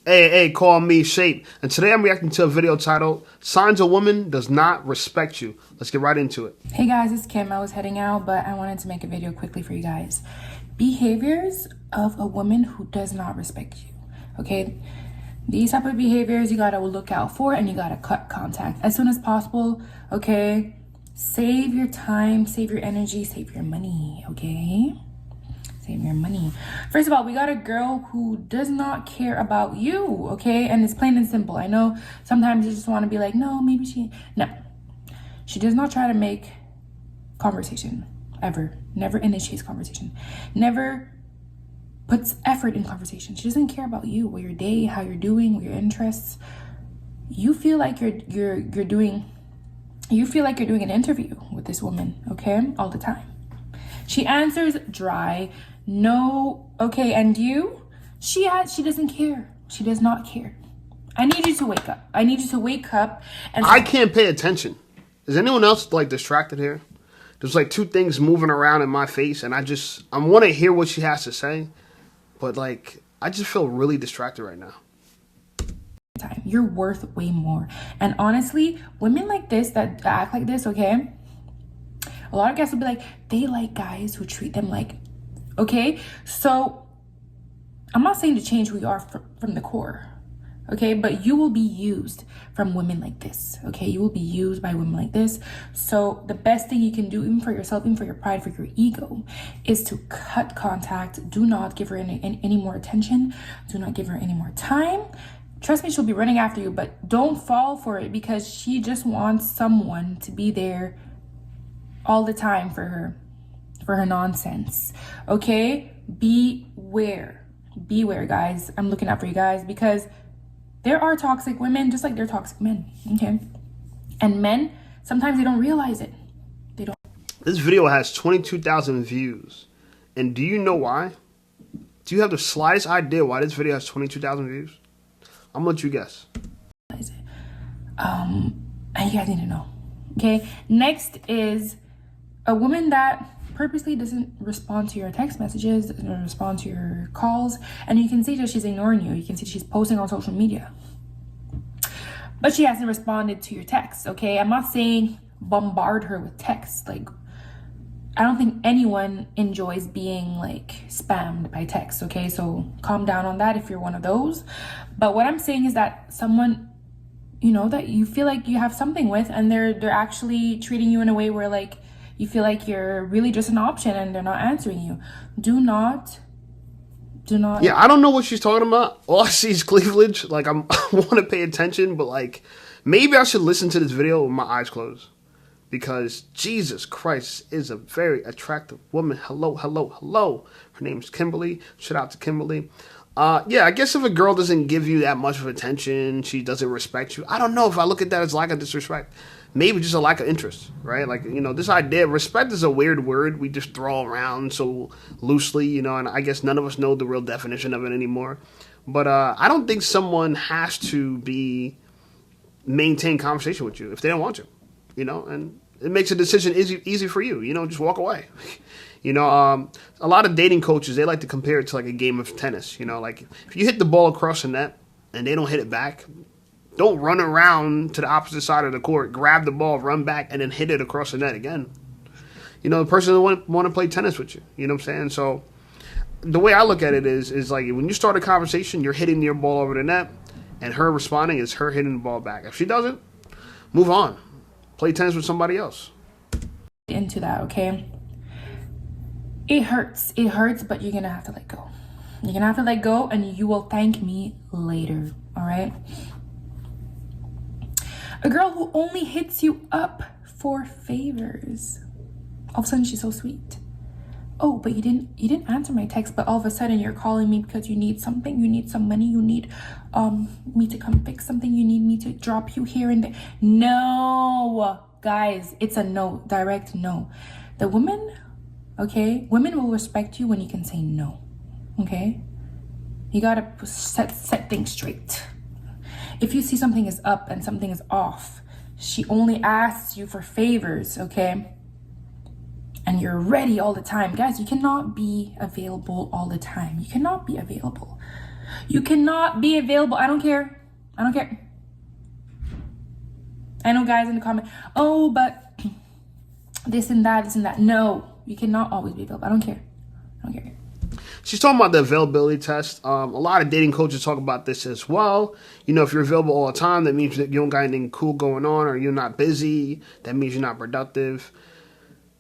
Hey, call me Shape. And today I'm reacting to a video titled, Signs a Woman Does Not Respect You. Let's get right into it. Hey guys, it's Kim. I was heading out, but I wanted to make a video quickly for you guys. Behaviors of a woman who does not respect you, okay? These type of behaviors you gotta look out for, and you gotta cut contact as soon as possible, okay? Save your time, save your energy, save your money, okay? Save your money. First of all, we got a girl who does not care about you, okay? And it's plain and simple. I know sometimes you just want to be like, no, maybe she does not try to make conversation ever. Never initiates conversation. Never puts effort in conversation. She doesn't care about you, what your day, how you're doing, what your interests. You feel like you're doing an interview with this woman, okay? All the time. She answers dry, no, okay, and you? She doesn't care. She does not care. I need you to wake up. I need you to wake up. And I can't pay attention. Is anyone else like distracted here? There's like two things moving around in my face, and I want to hear what she has to say, but like I just feel really distracted right now. You're worth way more. And honestly, women like this that act like this, okay? A lot of guys will be like, they like guys who treat them like, okay? So I'm not saying to change who you are from the core, okay? But you will be used from women like this, okay? You will be used by women like this. So the best thing you can do, even for yourself, even for your pride, for your ego, is to cut contact. Do not give her any more attention. Do not give her any more time. Trust me, she'll be running after you, but don't fall for it, because she just wants someone to be there all the time for her nonsense, okay? Beware, guys. I'm looking out for you guys, because there are toxic women just like there are toxic men, okay? And men, sometimes they don't realize it. They don't. This video has 22,000 views, and do you know why? Do you have the slightest idea why this video has 22,000 views? I'm gonna let you guess. And you guys need to know, okay? Next is a woman that purposely doesn't respond to your text messages, doesn't respond to your calls, and you can see that she's ignoring you. You can see she's posting on social media, but she hasn't responded to your texts, okay? I'm not saying bombard her with texts. Like, I don't think anyone enjoys being like spammed by text, okay? So calm down on that if you're one of those. But what I'm saying is that someone, you know, that you feel like you have something with, and they're actually treating you in a way where like you feel like you're really just an option and they're not answering you. Do not. Yeah, I don't know what she's talking about. All I see is cleavage. Like, I want to pay attention, but like maybe I should listen to this video with my eyes closed, because Jesus Christ is a very attractive woman. Hello. Her name's Kimberly. Shout out to Kimberly. Yeah, I guess if a girl doesn't give you that much of attention, she doesn't respect you. I don't know if I look at that as lack of disrespect. Maybe just a lack of interest, right? Like, you know, this idea, respect is a weird word we just throw around so loosely, you know, and I guess none of us know the real definition of it anymore. But I don't think someone has to maintain conversation with you if they don't want to, you know, and it makes a decision easy for you, you know, just walk away. You know, a lot of dating coaches, they like to compare it to like a game of tennis, you know, like if you hit the ball across the net and they don't hit it back, don't run around to the opposite side of the court, grab the ball, run back, and then hit it across the net again. You know, the person doesn't want to play tennis with you. You know what I'm saying? So the way I look at it is like when you start a conversation, you're hitting your ball over the net, and her responding is her hitting the ball back. If she doesn't, move on. Play tennis with somebody else. Into that, okay? It hurts, but you're gonna have to let go. You're gonna have to let go, and you will thank me later, all right? A girl who only hits you up for favors. All of a sudden, she's so sweet. Oh, but you didn't answer my text, but all of a sudden you're calling me because you need something. You need some money. You need me to come fix something. You need me to drop you here and there. No, guys, it's a no, direct no. The woman, okay, women will respect you when you can say no, okay? You gotta set things straight. If you see something is up and something is off, she only asks you for favors, okay? And you're ready all the time. Guys, you cannot be available all the time. You cannot be available. You cannot be available. I don't care. I don't care. I know guys in the comment, oh, but this and that, this and that. No, you cannot always be available. I don't care. I don't care. She's talking about the availability test. A lot of dating coaches talk about this as well. You know, if you're available all the time, that means that you don't got anything cool going on, or you're not busy. That means you're not productive.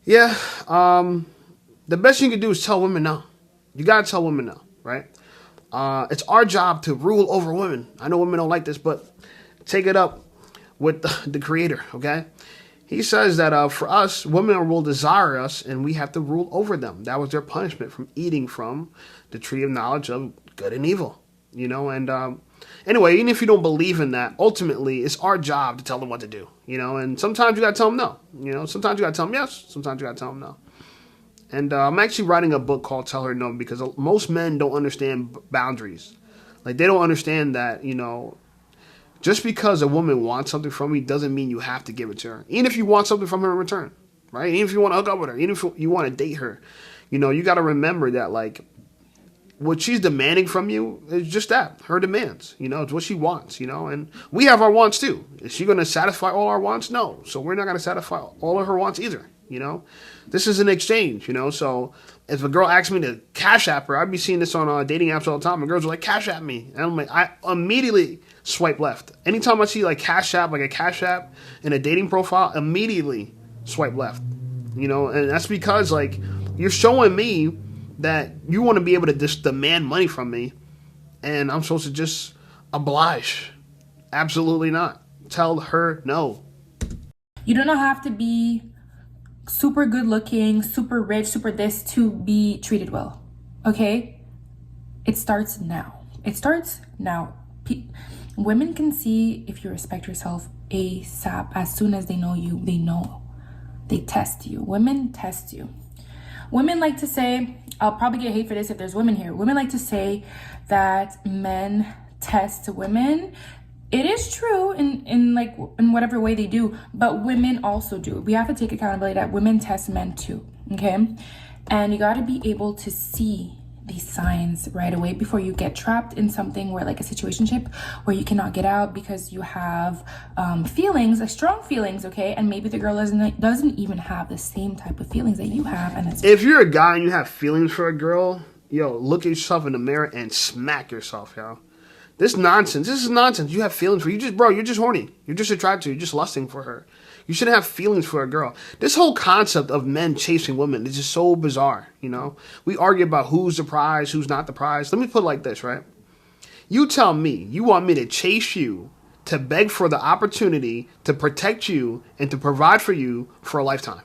Yeah. The best you can do is tell women no. You got to tell women no, right? It's our job to rule over women. I know women don't like this, but take it up with the creator, okay? He says that for us, women will desire us, and we have to rule over them. That was their punishment from eating from the tree of knowledge of good and evil, you know? And anyway, even if you don't believe in that, ultimately, it's our job to tell them what to do, you know? And sometimes you got to tell them no, you know? Sometimes you got to tell them yes, sometimes you got to tell them no. And I'm actually writing a book called Tell Her No, because most men don't understand boundaries. Like, they don't understand that, you know, just because a woman wants something from you doesn't mean you have to give it to her. Even if you want something from her in return, right? Even if you want to hook up with her, even if you want to date her, you know, you got to remember that, like, what she's demanding from you is just that, her demands. You know, it's what she wants, you know, and we have our wants too. Is she going to satisfy all our wants? No. So we're not going to satisfy all of her wants either, you know. This is an exchange, you know. So if a girl asks me to cash app her, I'd be seeing this on dating apps all the time, and girls are like, cash app me. And I'm like, I immediately swipe left. Anytime I see like cash app, like a cash app in a dating profile, immediately swipe left, you know. And that's because, like, you're showing me that you want to be able to just demand money from me, and I'm supposed to just oblige. Absolutely not. Tell her no. You do not have to be super good looking, super rich, super this to be treated well. Okay? It starts now. It starts now. Women can see if you respect yourself ASAP. As soon as they know you, they know. They test you. Women test you. Women like to say, I'll probably get hate for this if there's women here. Women like to say that men test women. It is true in whatever way they do, but women also do. We have to take accountability that women test men too, okay? And you got to be able to see these signs right away before you get trapped in something where, like a situationship where you cannot get out because you have feelings, like strong feelings, okay? And maybe the girl doesn't even have the same type of feelings that you have. And it's, if you're a guy and you have feelings for a girl, yo, look at yourself in the mirror and smack yourself, yo. This is nonsense. You have feelings for you're just horny. You're just attracted to her. You're just lusting for her. You shouldn't have feelings for a girl. This whole concept of men chasing women is just so bizarre, you know? We argue about who's the prize, who's not the prize. Let me put it like this, right? You tell me you want me to chase you, to beg for the opportunity to protect you and to provide for you for a lifetime.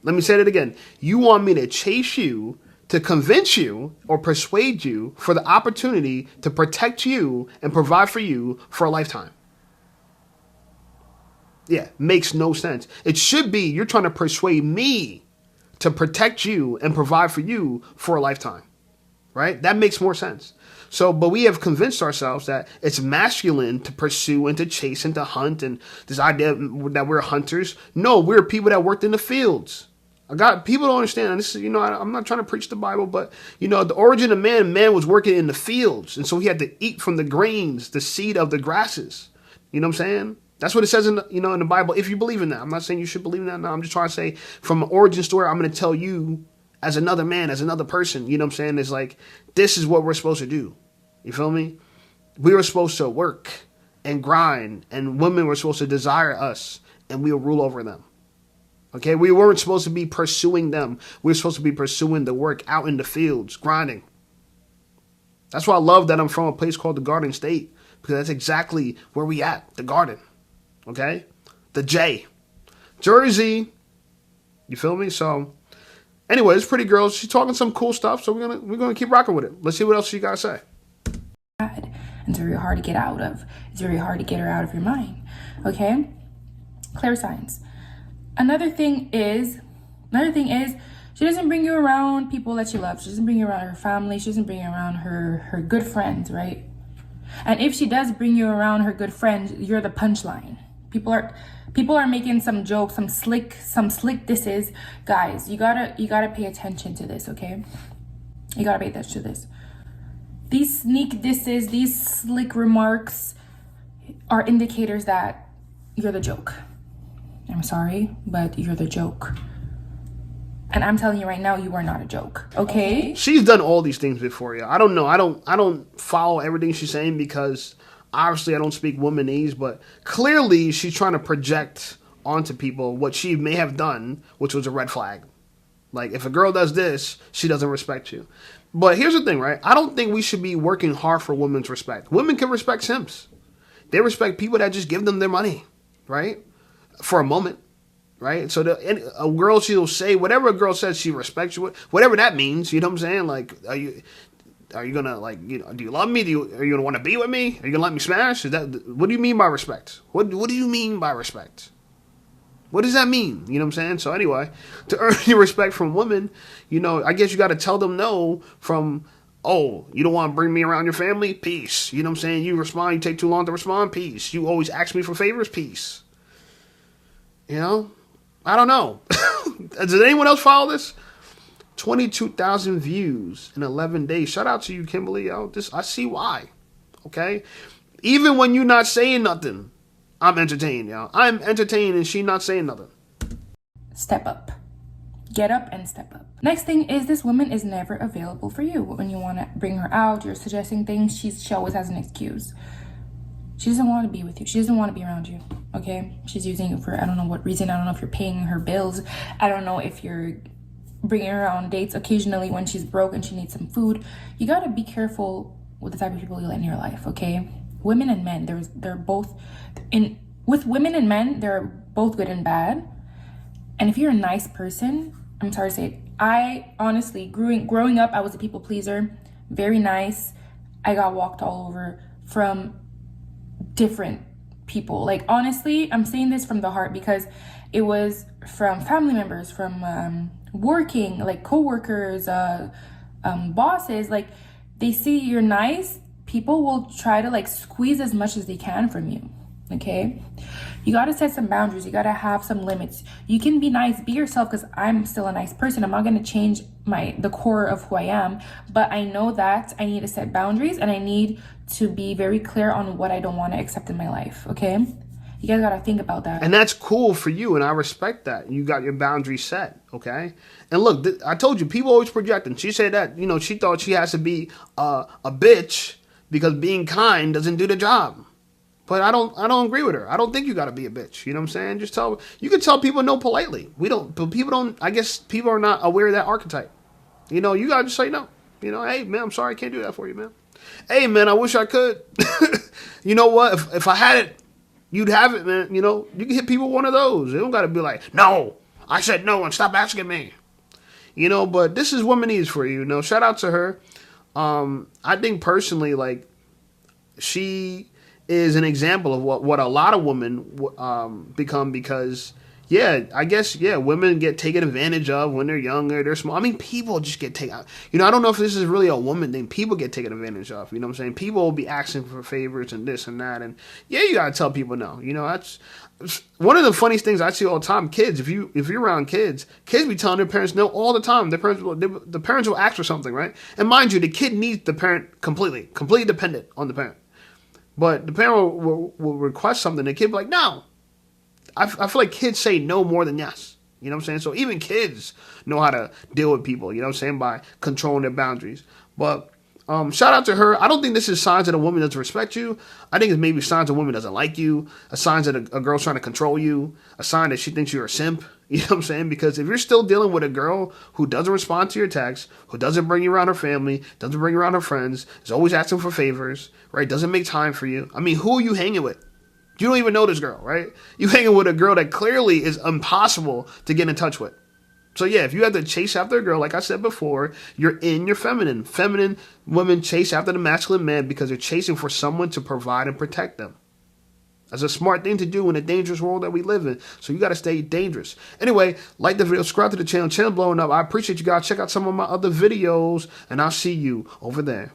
Let me say that again. You want me to chase you, to convince you or persuade you for the opportunity to protect you and provide for you for a lifetime. Yeah, makes no sense. It should be you're trying to persuade me to protect you and provide for you for a lifetime, right? That makes more sense. So, but we have convinced ourselves that it's masculine to pursue and to chase and to hunt, and this idea that we're hunters. No, we're people that worked in the fields. People don't understand, and this is, you know, I'm not trying to preach the Bible, but, you know, the origin of man was working in the fields, and so he had to eat from the grains, the seed of the grasses. You know what I'm saying? That's what it says in the Bible, if you believe in that. I'm not saying you should believe in that. No, I'm just trying to say, from an origin story, I'm going to tell you as another man, as another person. You know what I'm saying? It's like, this is what we're supposed to do. You feel me? We were supposed to work and grind, and women were supposed to desire us, and we'll rule over them. Okay, we weren't supposed to be pursuing them. We were supposed to be pursuing the work out in the fields, grinding. That's why I love that I'm from a place called the Garden State, because that's exactly where we at, the garden. Okay, the J, Jersey. You feel me? So, anyways, pretty girls, she's talking some cool stuff, so we're gonna keep rocking with it. Let's see what else she gotta say. And it's very hard to get out of. It's very hard to get her out of your mind. Okay, clear signs. Another thing is, she doesn't bring you around people that she loves. She doesn't bring you around her family. She doesn't bring you around her good friends, right? And if she does bring you around her good friends, you're the punchline. People are making some jokes, some slick disses. Guys, you gotta pay attention to this, okay? You gotta pay attention to this. These sneak disses, these slick remarks are indicators that you're the joke. I'm sorry, but you're the joke. And I'm telling you right now, you are not a joke, okay? She's done all these things before, yeah. I don't know. I don't follow everything she's saying because obviously I don't speak womanese, but clearly she's trying to project onto people what she may have done, which was a red flag. Like, if a girl does this, she doesn't respect you. But here's the thing, right? I don't think we should be working hard for women's respect. Women can respect simps. They respect people that just give them their money, right? For a moment. Right? So a girl, she'll say whatever a girl says she respects you, whatever that means, you know what I'm saying? Like, are you gonna, like, you know, do you love me? Are you gonna want to be with me? Are you gonna let me smash? What do you mean by respect? What do you mean by respect? What does that mean? You know what I'm saying? So anyway, to earn your respect from women, you know, I guess you gotta tell them no from, oh, you don't want to bring me around your family? Peace. You know what I'm saying? You respond, you take too long to respond? Peace. You always ask me for favors? Peace. You know? I don't know. Does anyone else follow this? 22,000 views in 11 days. Shout out to you, Kimberly. Yo, I see why. Okay? Even when you're not saying nothing, I'm entertained, yo. I'm entertained and she not saying nothing. Step up. Get up and step up. Next thing is, this woman is never available for you. When you want to bring her out, you're suggesting things, she always has an excuse. She doesn't want to be with you. She doesn't want to be around you, okay? She's using you for, I don't know what reason. I don't know if you're paying her bills. I don't know if you're bringing her on dates occasionally when she's broke and she needs some food. You got to be careful with the type of people you let in your life, okay? Women and men, they're both, with women and men, they're both good and bad. And if you're a nice person, I'm sorry to say it, I honestly, growing up, I was a people pleaser, very nice. I got walked all over from different people. Like, honestly, I'm saying this from the heart because it was from family members, from working, like co-workers, bosses. Like, they see you're nice, people will try to like squeeze as much as they can from you, okay? You got to set some boundaries. You got to have some limits. You can be nice, be yourself, because I'm still a nice person. I'm not going to change the core of who I am, but I know that I need to set boundaries and I need to be very clear on what I don't want to accept in my life, okay? You guys got to think about that. And that's cool for you, and I respect that. You got your boundaries set, okay? And look, I told you, people always projecting. She said that, you know, she thought she has to be a bitch because being kind doesn't do the job. But I don't agree with her. I don't think you got to be a bitch. You know what I'm saying? You can tell people no politely. But people don't, I guess people are not aware of that archetype. You know, you got to just say no. You know, hey, man, I'm sorry, I can't do that for you, man. Hey, man, I wish I could. You know what? If I had it, you'd have it, man. You know, you can hit people one of those. They don't got to be like, no, I said no and stop asking me. You know, but this is womanese for you. You know, shout out to her. I think personally, like, she is an example of what a lot of women become because, yeah, I guess, yeah, women get taken advantage of when they're younger, they're small. I mean, people just get taken, you know, I don't know if this is really a woman thing. People get taken advantage of, you know what I'm saying? People will be asking for favors and this and that. And yeah, you got to tell people no. You know, that's one of the funniest things I see all the time. Kids, if you're around kids be telling their parents no all the time. The parents will ask for something, right? And mind you, the kid needs the parent completely dependent on the parent. But the parent will request something, the kid will be like, no. I feel like kids say no more than yes. You know what I'm saying? So even kids know how to deal with people, you know what I'm saying, by controlling their boundaries. But shout out to her. I don't think this is signs that a woman doesn't respect you. I think it's maybe signs a woman doesn't like you, a sign that a girl's trying to control you, a sign that she thinks you're a simp. You know what I'm saying? Because if you're still dealing with a girl who doesn't respond to your texts, who doesn't bring you around her family, doesn't bring you around her friends, is always asking for favors, right? Doesn't make time for you. I mean, who are you hanging with? You don't even know this girl, right? You hanging with a girl that clearly is impossible to get in touch with. So yeah, if you have to chase after a girl, like I said before, you're in your feminine. Feminine women chase after the masculine man because they're chasing for someone to provide and protect them. That's a smart thing to do in a dangerous world that we live in. So you got to stay dangerous. Anyway, like the video, subscribe to the channel blowing up. I appreciate you guys. Check out some of my other videos, and I'll see you over there.